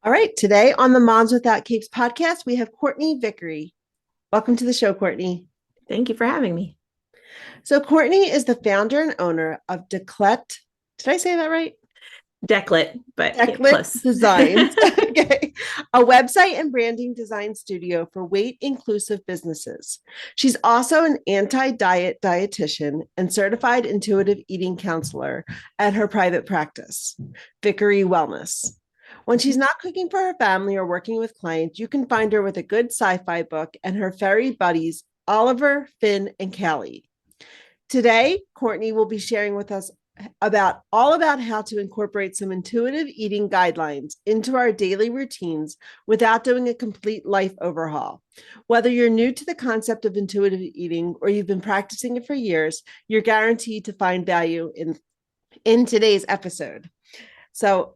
All right. Today on the Moms Without Capes podcast, we have Courtney Vickery. Welcome to the show, Courtney. Thank you for having me. So, Courtney is the founder and owner of Declet. Did I say that right? Declet, but Declet close. Designs. Okay. A website and branding design studio for weight inclusive businesses. She's also an anti-diet dietitian and certified intuitive eating counselor at her private practice, Vickery Wellness. When she's not cooking for her family or working with clients, you can find her with a good sci-fi book and her fairy buddies, Oliver, Finn, and Callie. Today, Courtney will be sharing with us about how to incorporate some intuitive eating guidelines into our daily routines without doing a complete life overhaul. Whether you're new to the concept of intuitive eating or you've been practicing it for years, you're guaranteed to find value in today's episode. So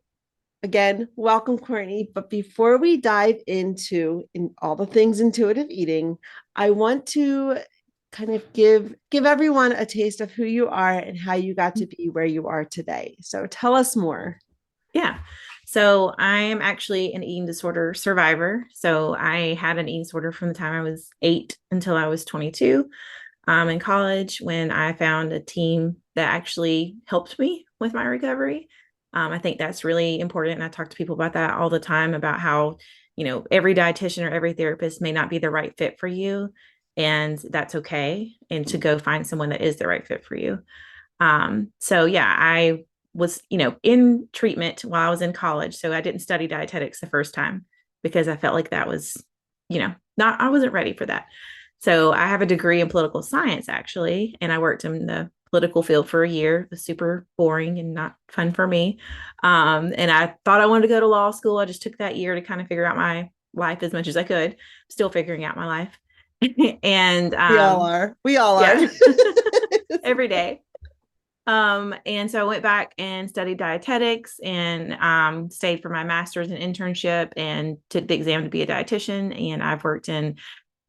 again, welcome, Courtney. But before we dive into all the things intuitive eating, I want to kind of give everyone a taste of who you are and how you got to be where you are today. So tell us more. Yeah. So I am actually an eating disorder survivor. So I had an eating disorder from the time I was 8 until I was 22 in college, when I found a team that actually helped me with my recovery. I think that's really important. And I talk to people about that all the time, about how, every dietitian or every therapist may not be the right fit for you. And that's okay. And to go find someone that is the right fit for you. So yeah, I was, in treatment while I was in college. So I didn't study dietetics the first time because I felt like that was, I wasn't ready for that. So I have a degree in political science, actually, and I worked in the political field for a year. It was super boring and not fun for me. And I thought I wanted to go to law school. I just took that year to kind of figure out my life as much as I could, still figuring out my life. And We all are. We all are. Yeah. Every day. And so I went back and studied dietetics and stayed for my master's and internship and took the exam to be a dietitian. And I've worked in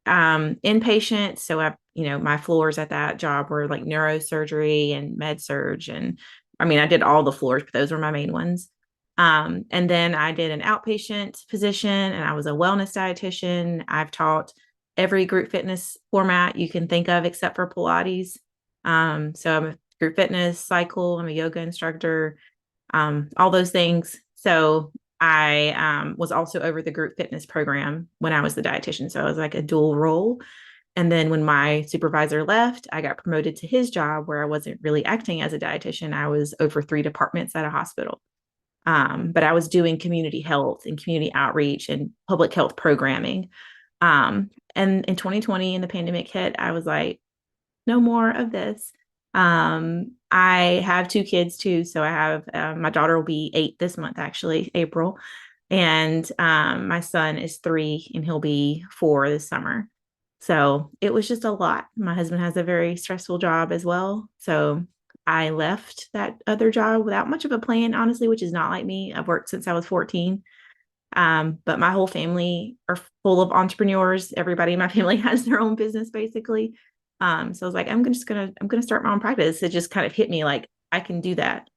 inpatient. So my floors at that job were like neurosurgery and med surge. And I did all the floors, but those were my main ones. And then I did an outpatient position and I was a wellness dietitian. I've taught every group fitness format you can think of except for Pilates. So I'm a group fitness, cycle, I'm a yoga instructor, all those things. So I was also over the group fitness program when I was the dietitian. So I was like a dual role. And then when my supervisor left, I got promoted to his job where I wasn't really acting as a dietitian. I was over 3 departments at a hospital. But I was doing community health and community outreach and public health programming. And in 2020, in the pandemic hit, I was like, no more of this. I have 2 kids too. So I have, my daughter will be 8 this month, actually, April. And my son is 3 and he'll be 4 this summer. So it was just a lot. My husband has a very stressful job as well. So I left that other job without much of a plan, honestly, which is not like me. I've worked since I was 14. But my whole family are full of entrepreneurs. Everybody in my family has their own business, basically. So I was like, I'm going to start my own practice. It just kind of hit me like I can do that.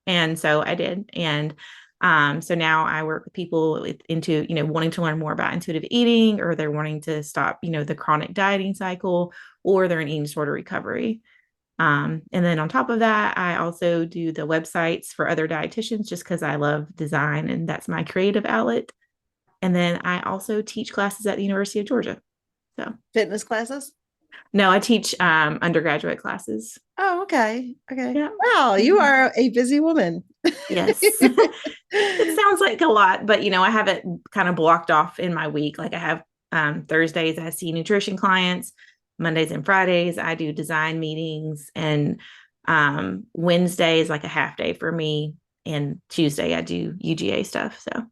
And so I did. And so now I work with people into, wanting to learn more about intuitive eating, or they're wanting to stop, the chronic dieting cycle, or they're in eating disorder recovery. And then on top of that, I also do the websites for other dietitians just because I love design and that's my creative outlet. And then I also teach classes at the University of Georgia. So Fitness classes? no, I teach undergraduate classes. Oh, okay. Okay. Yeah. Wow, you are a busy woman. Yes. It sounds like a lot, but I have it kind of blocked off in my week. Like I have Thursdays, I see nutrition clients. Mondays and Fridays, I do design meetings. And Wednesday is like a half day for me. And Tuesday, I do UGA stuff. So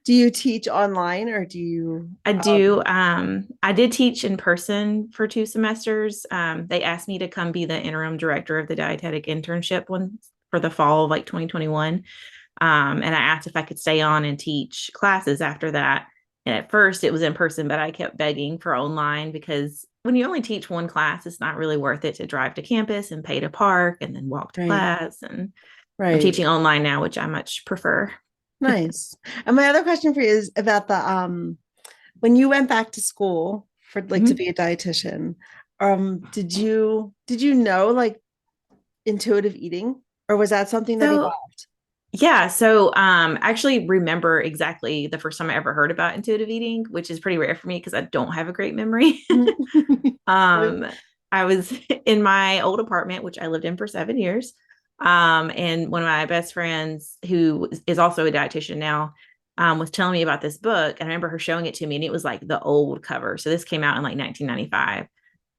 Do you teach online or do you? I do. I did teach in person for 2 semesters. They asked me to come be the interim director of the dietetic internship one for the fall of like 2021. And I asked if I could stay on and teach classes after that. And at first it was in person, but I kept begging for online because when you only teach one class, it's not really worth it to drive to campus and pay to park and then walk to Right. class. And I'm Right. teaching online now, which I much prefer. Nice. And my other question for you is about the when you went back to school for like to Mhm. be a dietitian, did you know like intuitive eating, or was that something that So evolved? yeah, so I actually remember exactly the first time I ever heard about intuitive eating, which is pretty rare for me because I don't have a great memory. Right. um, I was in my old apartment, which I lived in for 7 years. And one of my best friends, who is also a dietitian now, was telling me about this book. And I remember her showing it to me, and it was like the old cover. So this came out in like 1995.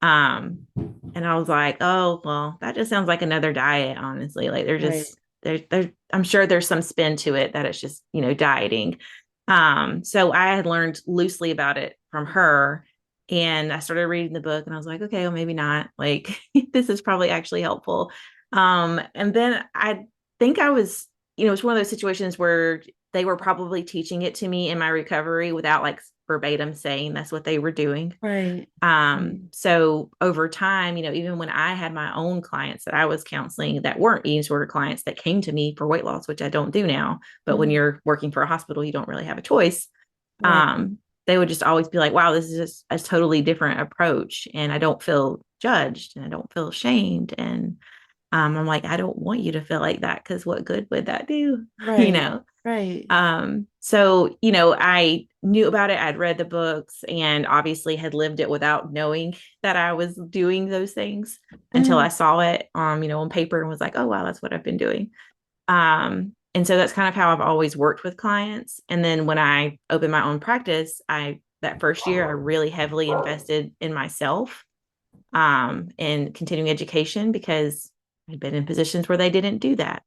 Um, and I was like, oh, well, that just sounds like another diet, honestly. Like they're Right. just there I'm sure there's some spin to it that it's just, dieting. So I had learned loosely about it from her, and I started reading the book and I was like, okay, well, maybe not. Like this is probably actually helpful. And then I think I was, it's one of those situations where they were probably teaching it to me in my recovery without like verbatim saying that's what they were doing. Right. So over time, even when I had my own clients that I was counseling that weren't eating disorder clients that came to me for weight loss, which I don't do now, but when Mhm. you're working for a hospital, you don't really have a choice. Right. Um, they would just always be like, wow, this is just a totally different approach. And I don't feel judged and I don't feel ashamed. And I'm like, I don't want you to feel like that because what good would that do? you Right. know? Right. So, I knew about it. I'd read the books and obviously had lived it without knowing that I was doing those things until I Mhm. saw it, on paper and was like, oh, wow, that's what I've been doing. And so that's kind of how I've always worked with clients. And then when I opened my own practice, that first year, I really heavily invested in myself, and continuing education because I'd been in positions where they didn't do that.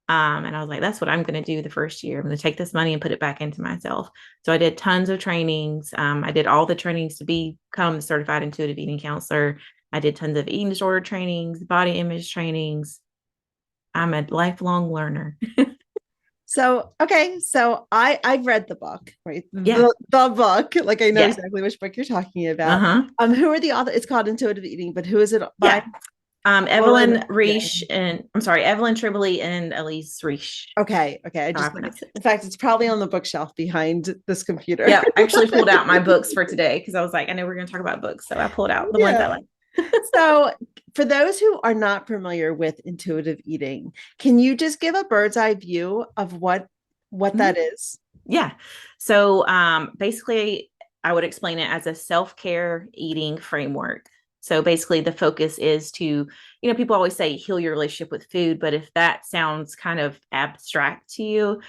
And I was like, that's what I'm going to do the first year. I'm going to take this money and put it back into myself. So I did tons of trainings. I did all the trainings to become a certified intuitive eating counselor. I did tons of eating disorder trainings, body image trainings. I'm a lifelong learner. So, okay, so I've read the book, right? Yeah. The book, like I know Yeah. exactly which book you're talking Uh about. huh. Who are the author? It's called Intuitive Eating, but who is it by? Yeah. Evelyn. Evelyn Yeah. Reich and I'm sorry, Evelyn Tribole and Elise Reich. Okay, okay. I How I just pronounce it. in fact, it's probably on the bookshelf behind this computer. Yeah, I actually pulled out my books for today because I was like, I know we're going to talk about books, so I pulled out the ones I Yeah. like. So, for those who are not familiar with intuitive eating, can you just give a bird's eye view of what that Mhm. is? Yeah. So basically, I would explain it as a self care eating framework. So basically, the focus is to, people always say heal your relationship with food, but if that sounds kind of abstract to you,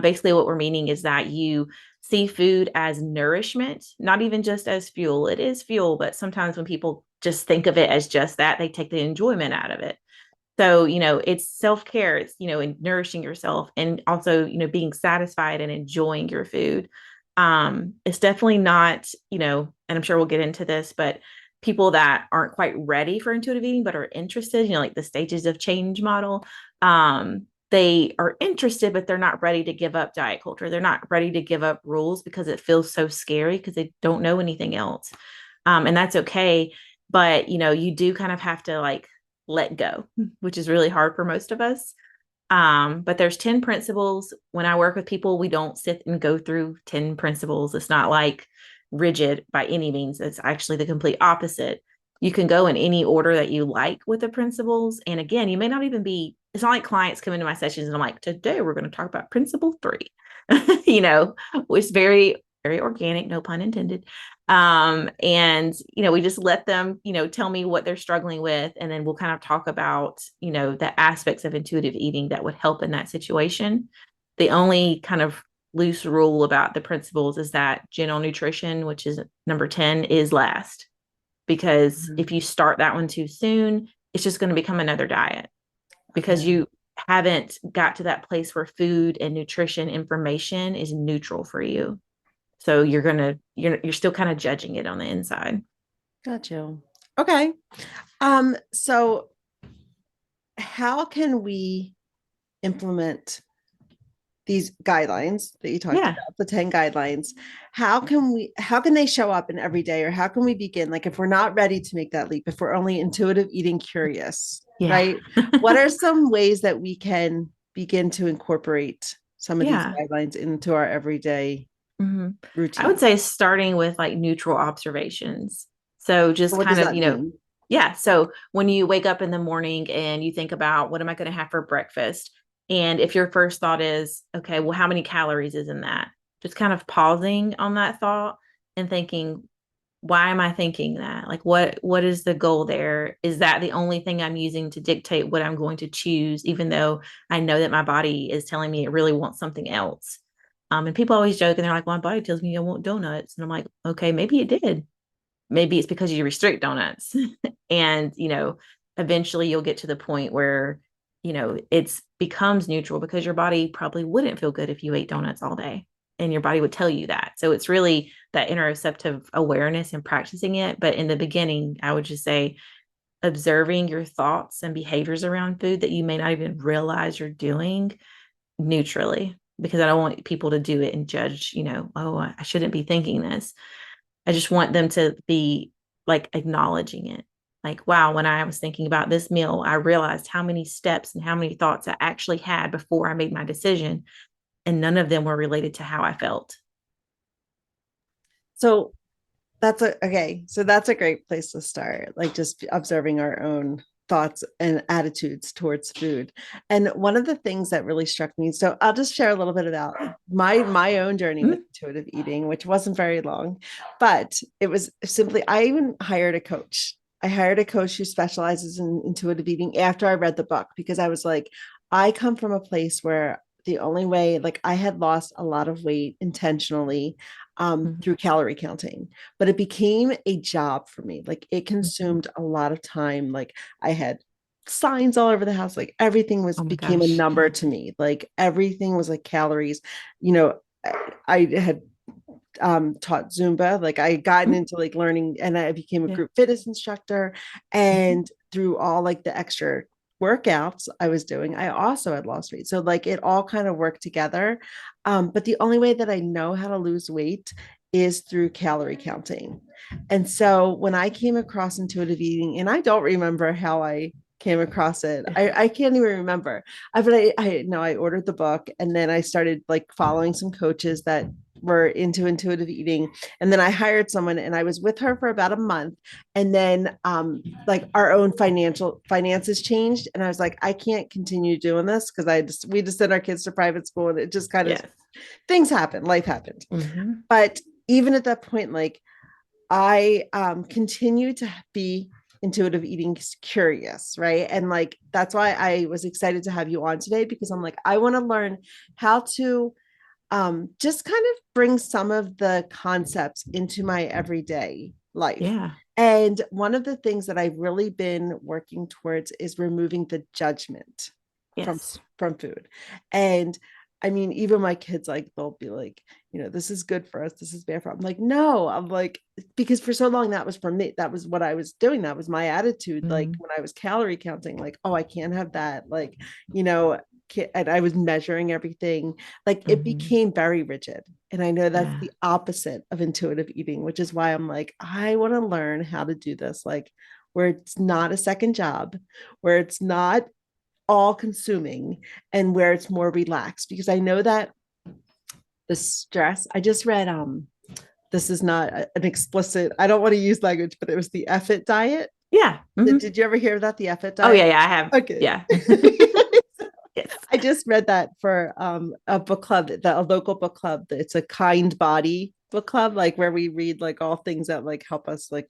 basically what we're meaning is that you see food as nourishment, not even just as fuel. It is fuel, but sometimes when people just think of it as just that, they take the enjoyment out of it. So, it's self care, it's, in nourishing yourself and also, being satisfied and enjoying your food. It's definitely not, and I'm sure we'll get into this, but people that aren't quite ready for intuitive eating, but are interested, like the stages of change model, they are interested, but they're not ready to give up diet culture. They're not ready to give up rules because it feels so scary because they don't know anything else. And that's okay. But, you do kind of have to like let go, which is really hard for most of us. But there's 10 principles. When I work with people, we don't sit and go through 10 principles. It's not like rigid by any means. It's actually the complete opposite. You can go in any order that you like with the principles. And again, you may not even be, it's not like clients come into my sessions and I'm like, today we're going to talk about principle three, which is very, very organic, no pun intended. And we just let them tell me what they're struggling with, and then we'll kind of talk about the aspects of intuitive eating that would help in that situation. The only kind of loose rule about the principles is that general nutrition, which is number 10, is last, because Mhm. if you start that one too soon, it's just going to become another diet because Okay. you haven't got to that place where food and nutrition information is neutral for you. So you're still kind of judging it on the inside. Got you. Okay. So how can we implement these guidelines that you talked Yeah. about, the 10 guidelines? How can they show up in every day, or how can we begin? Like if we're not ready to make that leap, if we're only intuitive eating curious, Yeah. right? What are some ways that we can begin to incorporate some of these Yeah. guidelines into our everyday I would routine. say starting with like neutral observations. So just What does kind of, that mean? yeah. So when you wake up in the morning and you think about what am I going to have for breakfast? And if your first thought is, okay, well, how many calories is in that? Just kind of pausing on that thought and thinking, why am I thinking that? Like what is the goal there? Is that the only thing I'm using to dictate what I'm going to choose, even though I know that my body is telling me it really wants something else? And people always joke and they're like, well, my body tells me I want donuts. And I'm like, okay, maybe it did. Maybe it's because you restrict donuts. And, eventually you'll get to the point where, it's becomes neutral because your body probably wouldn't feel good if you ate donuts all day. And your body would tell you that. So it's really that interoceptive awareness and practicing it. But in the beginning, I would just say observing your thoughts and behaviors around food that you may not even realize you're doing neutrally, because I don't want people to do it and judge, oh, I shouldn't be thinking this. I just want them to be like acknowledging it. Like, wow, when I was thinking about this meal, I realized how many steps and how many thoughts I actually had before I made my decision. And none of them were related to how I felt. So so that's a great place to start, like just observing our own thoughts and attitudes towards food. And one of the things that really struck me, so I'll just share a little bit about my own journey with Mm-hmm. intuitive eating, which wasn't very long, but it was simply I even hired a coach. I hired a coach who specializes in intuitive eating after I read the book, because I was like, I come from a place where the only way, like I had lost a lot of weight intentionally through calorie counting, but it became a job for me. Like it Mm-hmm. consumed a lot of time. Like I had signs all over the house. Like everything was Oh my became a gosh. number to me. Like everything was like calories. You know, I had taught Zumba. Like I had gotten Mm-hmm. into like learning, and I became a Yeah. group fitness instructor. Mm-hmm. And through all like the extra workouts I was doing, I also had lost weight. So like it all kind of worked together. But the only way that I know how to lose weight is through calorie counting. And so when I came across intuitive eating, and I don't remember how I came across it. I can't even remember. I know I ordered the book, and then I started like following some coaches that were into intuitive eating. And then I hired someone, and I was with her for about a month. And then like our own finances changed. And I was like, I can't continue doing this, because we just sent our kids to private school, and it just kind of Yes. things happened, life happened. Mm-hmm. But even at that point, like I continue to be intuitive eating curious, right? And like that's why I was excited to have you on today, because I'm like, I want to learn how to just kind of bring some of the concepts into my everyday life. Yeah. And one of the things that I've really been working towards is removing the judgment from Yes. from food. And I mean, even my kids, like they'll be like, this is good for us, this is bad for us. I'm like, no, I'm like, because for so long that was for me, that was what I was doing, that was my attitude. Like Mm-hmm. when I was calorie counting, like, oh, I can't have that, like, you know, and I was measuring everything. Like it Mm-hmm. became very rigid. And I know that's Yeah. the opposite of intuitive eating, which is why I'm like, I want to learn how to do this, like where it's not a second job, where it's not all consuming, and where it's more relaxed. Because I know that the stress, I just read, this is not an explicit, I don't want to use language, but it was the effort diet. Yeah. Mm-hmm. Did you ever hear about the effort Oh diet? yeah, yeah, I have. Okay. Yeah. Yes. I just read that for a book club, a local book club. It's a kind body book club, like where we read like all things that like help us like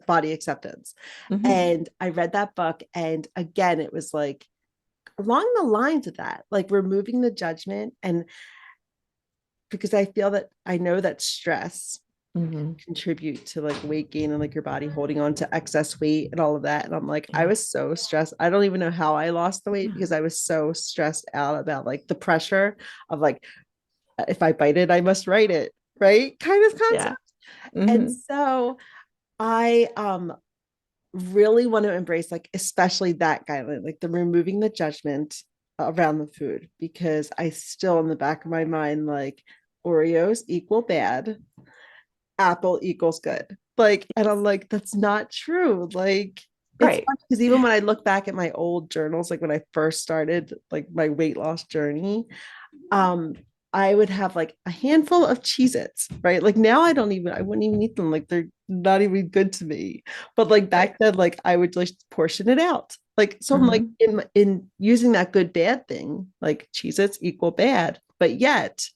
body acceptance. Mm-hmm. And I read that book, and again, it was like along the lines of that, like removing the judgment. And because I feel that I know that stress Mm-hmm. contribute to like weight gain, and like your body holding on to excess weight and all of that. And I'm like, I Yeah. was so stressed. I don't even know how I lost the weight, Yeah. because I was so stressed out about like the pressure of like, if I bite it, I must write it, right? Kind of Yeah. concept. And Mm-hmm. so I really want to embrace like especially that guideline, like the removing the judgment around the food, because I still in the back of my mind like Oreos equal bad, Apple equals good. Like, and I'm like, that's not true. Like, it's Right. fun because even when I look back at my old journals, like when I first started like my weight loss journey, um I would have like a handful of Cheez-Its, right? Like now I wouldn't even eat them. Like they're not even good to me. But like Right. back then, like I would just portion it out. Like, so I'm like Mhm. in using that good bad thing, like Cheez-Its equal bad, but yet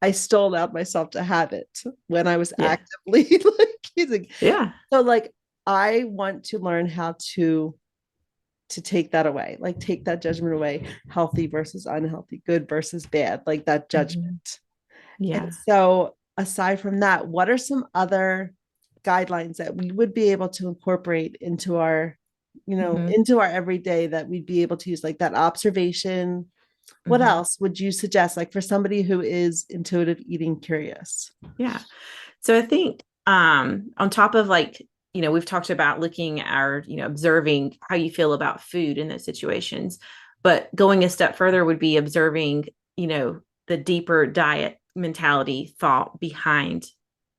I still allowed myself to have it when I was Yeah. actively like using. Yeah. So like I want to learn how to take that away, like take that judgment away, healthy versus unhealthy, good versus bad, like that Mhm. judgment. And Yeah. so, aside from that, what are some other guidelines that we would be able to incorporate into our, Mhm. into our everyday that we'd be able to use, like that observation? What Mhm. else would you suggest, like for somebody who is intuitive eating curious? Yeah. So I think on top of like, we've talked about looking at our, observing how you feel about food in those situations, but going a step further would be observing, the deeper diet mentality thought behind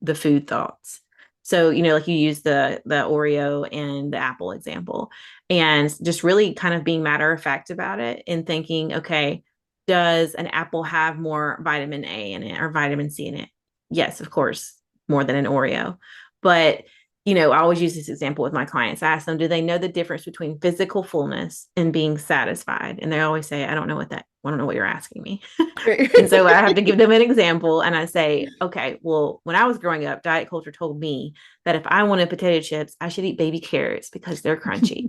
the food thoughts. So, like you use the Oreo and the apple example, and just really kind of being matter of fact about it and thinking, okay, does an apple have more vitamin A in it or vitamin C in it? Yes, of course, more than an Oreo. But, I always use this example with my clients. I ask them, do they know the difference between physical fullness and being satisfied? And they always say, I don't know what you're asking me. And so I have to give them an example. And I say, okay, well, when I was growing up, diet culture told me that if I wanted potato chips, I should eat baby carrots because they're crunchy.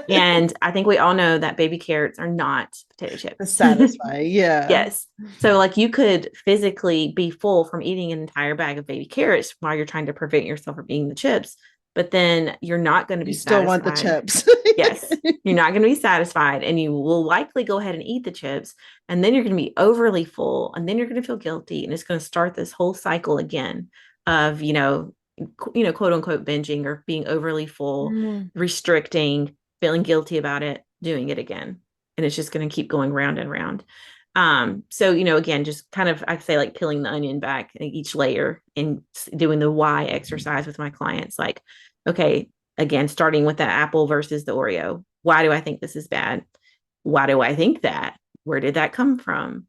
Yeah. And I think we all know that baby carrots are not potato chips. Satisfying, yeah. Yes. So, like, you could physically be full from eating an entire bag of baby carrots while you're trying to prevent yourself from eating the chips, but then you're not going to You be still want the satisfied. chips. Yes. You're not going to be satisfied, and you will likely go ahead and eat the chips, and then you're going to be overly full, and then you're going to feel guilty, and it's going to start this whole cycle again of, quote unquote binging or being overly full, Mm. restricting, feeling guilty about it, doing it again. And it's just going to keep going round and round. So, again, just kind of, I say like peeling the onion back each layer and doing the why exercise with my clients. Like, okay, again, starting with the apple versus the Oreo. Why do I think this is bad? Why do I think that? Where did that come from?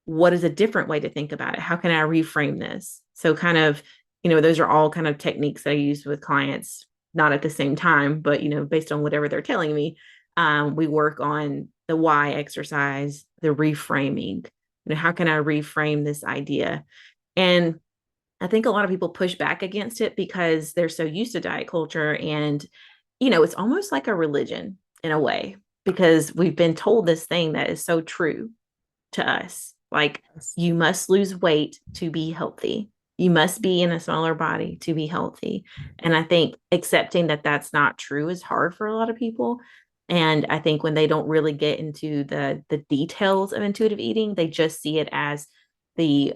What is a different way to think about it? How can I reframe this? So, kind of, those are all kind of techniques that I use with clients, not at the same time, but, based on whatever they're telling me. We work on the why exercise, the reframing. How can I reframe this idea? And I think a lot of people push back against it because they're so used to diet culture. And, it's almost like a religion in a way, because we've been told this thing that is so true to us. Like, you must lose weight to be healthy. You must be in a smaller body to be healthy. And I think accepting that that's not true is hard for a lot of people. And I think when they don't really get into the details of intuitive eating, they just see it as the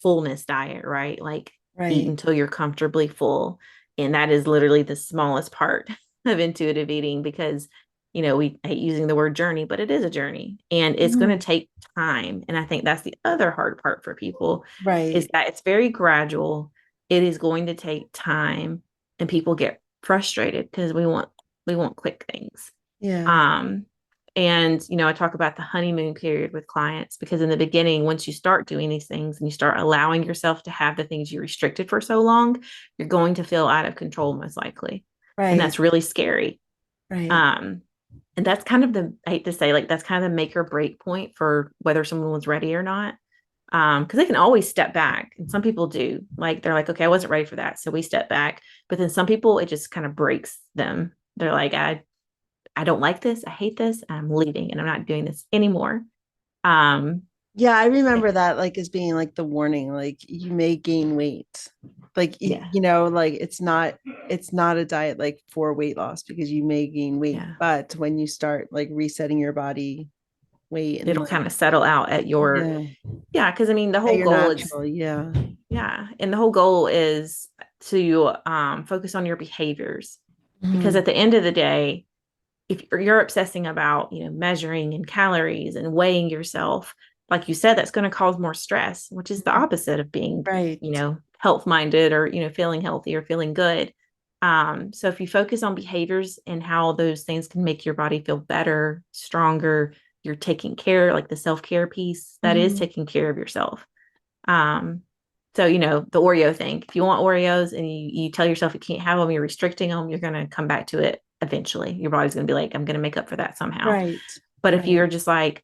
fullness diet, right? Like, eat Right. until you're comfortably full. And that is literally the smallest part of intuitive eating, because we hate using the word journey, but it is a journey and it's going Mm. to take time. And I think that's the other hard part for people, is Right. that it's very gradual. It is going to take time, and people get frustrated because we want quick things. Yeah. Um, and I talk about the honeymoon period with clients, because in the beginning, once you start doing these things and you start allowing yourself to have the things you restricted for so long, you're going to feel out of control most likely. And Right. that's really scary. Right. Um, and that's kind of I hate to say, like, that's kind of the make or break point for whether someone was ready or not. Because they can always step back. And some people do. Like, they're like, okay, I wasn't ready for that. So we step back. But then some people, it just kind of breaks them. They're like, I don't like this. I hate this. I'm leaving and I'm not doing this anymore. Um, Yeah, I remember that like as being like the warning, like you may gain weight. Like yeah. like it's not a diet like for weight loss because you may gain weight, Yeah. but when you start like resetting your body weight and It'll like kind of settle out at your, yeah, yeah. Cause I mean, the at whole your goal is, natural, yeah. yeah. And the whole goal is to focus on your behaviors, because Mhm. at the end of the day, if you're obsessing about, measuring and calories and weighing yourself, like you said, that's going to cause more stress, which is the opposite of being, Right. health minded, or, feeling healthy or feeling good. So if you focus on behaviors and how those things can make your body feel better, stronger, you're taking care, like the self-care piece, that is taking care of yourself. So, you know, the Oreo thing, if you want Oreos and you tell yourself you can't have them, you're restricting them, you're going to come back to it eventually. Your body's going to be like, I'm going to make up for that somehow. Right. But if you're just like,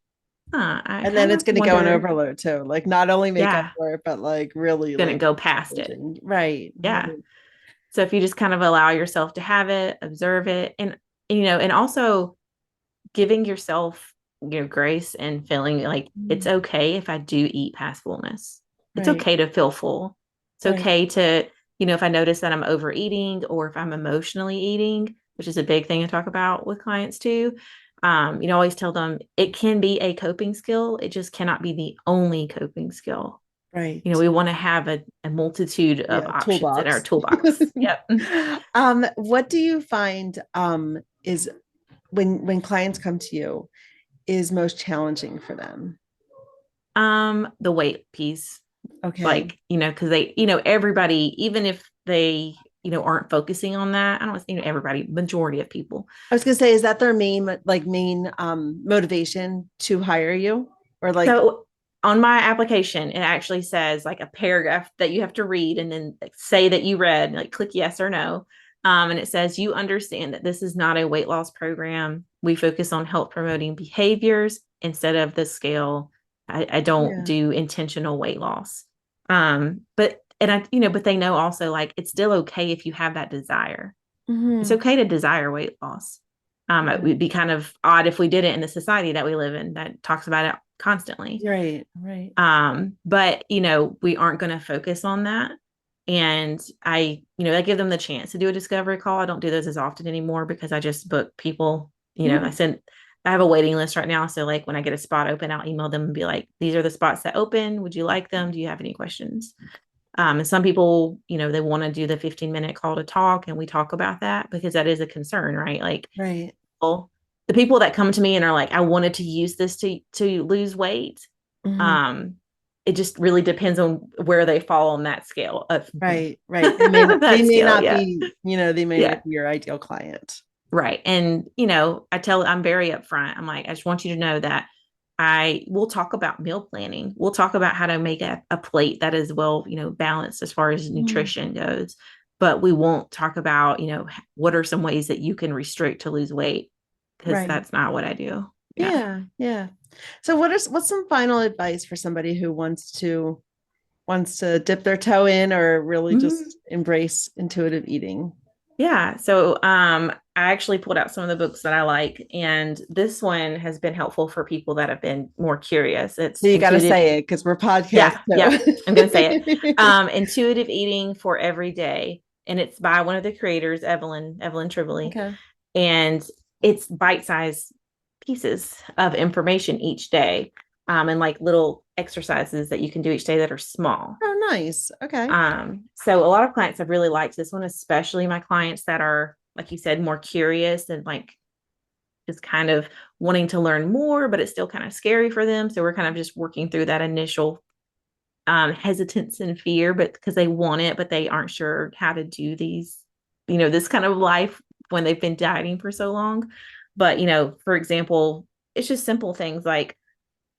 and then it's going to go in overload too. Like not only make up for it, but like really going to like go past it. Right. Yeah. Right. So if you just kind of allow yourself to have it, observe it, and, you know, and also giving yourself, you know, grace and feeling like it's okay if I do eat past fullness. It's okay to feel full. It's okay to, you know, if I notice that I'm overeating or if I'm emotionally eating, which is a big thing I talk about with clients too. You know, always tell them it can be a coping skill. It just cannot be the only coping skill. Right. You know, we want to have a multitude of options in our toolbox. Yep. What do you find is when clients come to you is most challenging for them? The weight piece. Okay. Like, you know, because they, you know, everybody, even if they, you know, aren't focusing on that, I don't, you know, everybody, majority of people. I was gonna say, is that their main motivation to hire you? Or like, so on my application, it actually says like a paragraph that you have to read and then say that you read, like click yes or no. And it says, you understand that this is not a weight loss program. We focus on health promoting behaviors instead of the scale. I don't do intentional weight loss. But they know also like it's still okay if you have that desire. It's okay to desire weight loss. It would be kind of odd if we did it in the society that we live in that talks about it constantly. Right. But you know, we aren't going to focus on that. And I give them the chance to do a discovery call. I don't do those as often anymore because I just book people, you know, I have a waiting list right now. So like when I get a spot open, I'll email them and be like, these are the spots that open. Would you like them? Do you have any questions? And some people, you know, they want to do the 15-minute call to talk and we talk about that because that is a concern, right? Like, well, the people that come to me and are like, I wanted to use this to lose weight. It just really depends on where they fall on that scale of right. They may not be, you know, they may not be your ideal client. Right. And, you know, I'm very upfront. I'm like, I just want you to know that we'll talk about meal planning. We'll talk about how to make a plate that is well, you know, balanced as far as nutrition goes. But we won't talk about, you know, what are some ways that you can restrict to lose weight? Because that's not what I do. Yeah. So what's some final advice for somebody who wants to dip their toe in or really just embrace intuitive eating? Yeah. So I actually pulled out some of the books that I like, and this one has been helpful for people that have been more curious. It's so you got to say it because we're podcast. Yeah, I'm going to say it. Intuitive Eating for Every Day. And it's by one of the creators, Evelyn Tribole. Okay. And it's bite-sized pieces of information each day. And like little exercises that you can do each day that are small. Oh, nice. Okay. So a lot of clients have really liked this one, especially my clients that are, like you said, more curious and like just kind of wanting to learn more, but it's still kind of scary for them. So we're kind of just working through that initial hesitance and fear, but because they want it, but they aren't sure how to do these, you know, this kind of life when they've been dieting for so long. But, you know, for example, it's just simple things like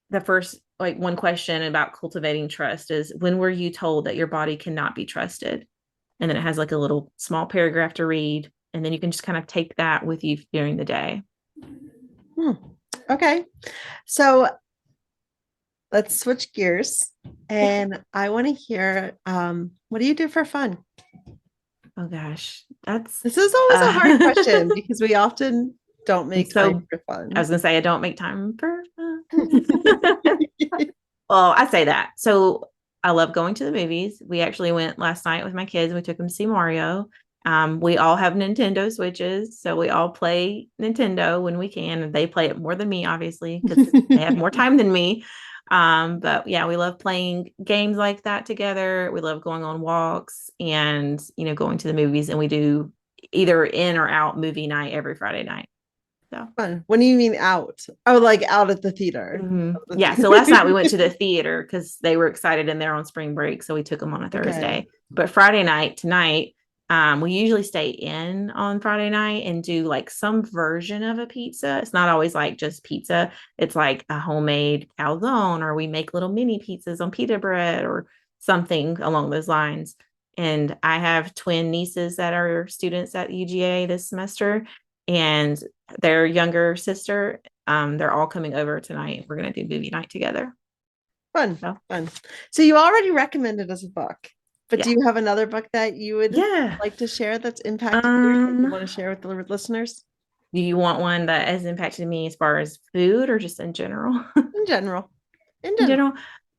the first, like one question about cultivating trust is, when were you told that your body cannot be trusted? And then it has like a little small paragraph to read. And then you can just kind of take that with you during the day. Okay. So let's switch gears. And I want to hear, what do you do for fun? Oh gosh, this is always a hard question because we often don't make time for fun. I was going to say, I don't make time for fun. Well, I say that. So I love going to the movies. We actually went last night with my kids and we took them to see Mario. We all have Nintendo Switches, so we all play Nintendo when we can, and they play it more than me, obviously, because they have more time than me. But yeah, we love playing games like that together. We love going on walks and, you know, going to the movies, and we do either in or out movie night every Friday night. So fun. When do you mean out? Oh, like out at the theater. Yeah. So last night we went to the theater because they were excited and they're on spring break. So we took them on a Thursday. But Friday night tonight, We usually stay in on Friday night and do like some version of a pizza. It's not always like just pizza. It's like a homemade calzone, or we make little mini pizzas on pita bread or something along those lines. And I have twin nieces that are students at UGA this semester, and their younger sister, they're all coming over tonight. We're going to do movie night together. Fun, So, fun. So you already recommended us a book, but do yeah. you have another book that you would Yeah. like to share that's impacted you that you Um, want to share with the listeners? do you want one that has impacted me as far as food or just in general? In general. In In general.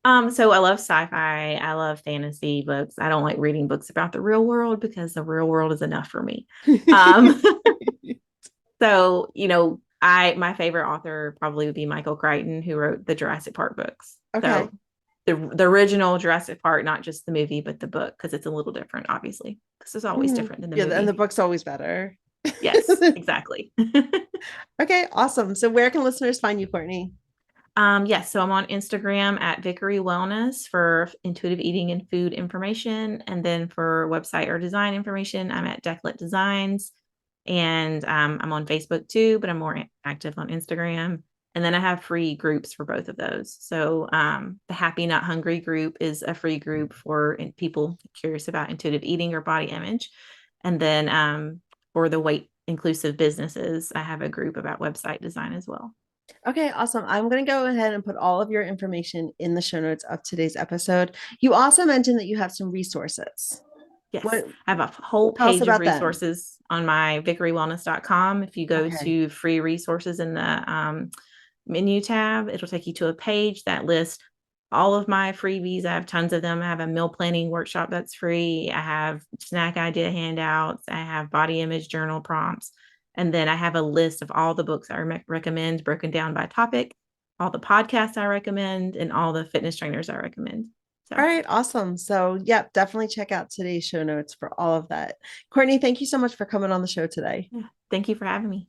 general. So I love sci-fi. I love fantasy books. I don't like reading books about the real world because the real world is enough for me. Um, so my favorite author probably would be Michael Crichton, who wrote the Jurassic Park books. Okay. So the original Jurassic Park, not just the movie, but the book, because it's a little different, obviously, because it's always different than the Yeah, and the movie. book's always better. Yes, exactly. Okay, awesome. So where can listeners find you, Courtney? Yes, so I'm on Instagram at Vickery Wellness for intuitive eating and food information. And then for website or design information, I'm at Decklet Designs. And I'm on Facebook too, but I'm more active on Instagram. And then I have free groups for both of those. So the Happy Not Hungry group is a free group for people curious about intuitive eating or body image. And then for the weight inclusive businesses, I have a group about website design as well. Okay, awesome. I'm going to go ahead and put all of your information in the show notes of today's episode. You also mentioned that you have some resources. Yes, What I have a whole tell us page of about them? resources on my vickerywellness.com. If you go Okay. to free resources in the menu tab, it'll take you to a page that lists all of my freebies. I have tons of them. I have a meal planning workshop that's free. I have snack idea handouts. I have body image journal prompts. And then I have a list of all the books I recommend broken down by topic, all the podcasts I recommend, and all the fitness trainers I recommend. All So, right, awesome. So, yep, definitely check out today's show notes for all of that. Courtney, thank you so much for coming on the show today. yeah, thank you for having me.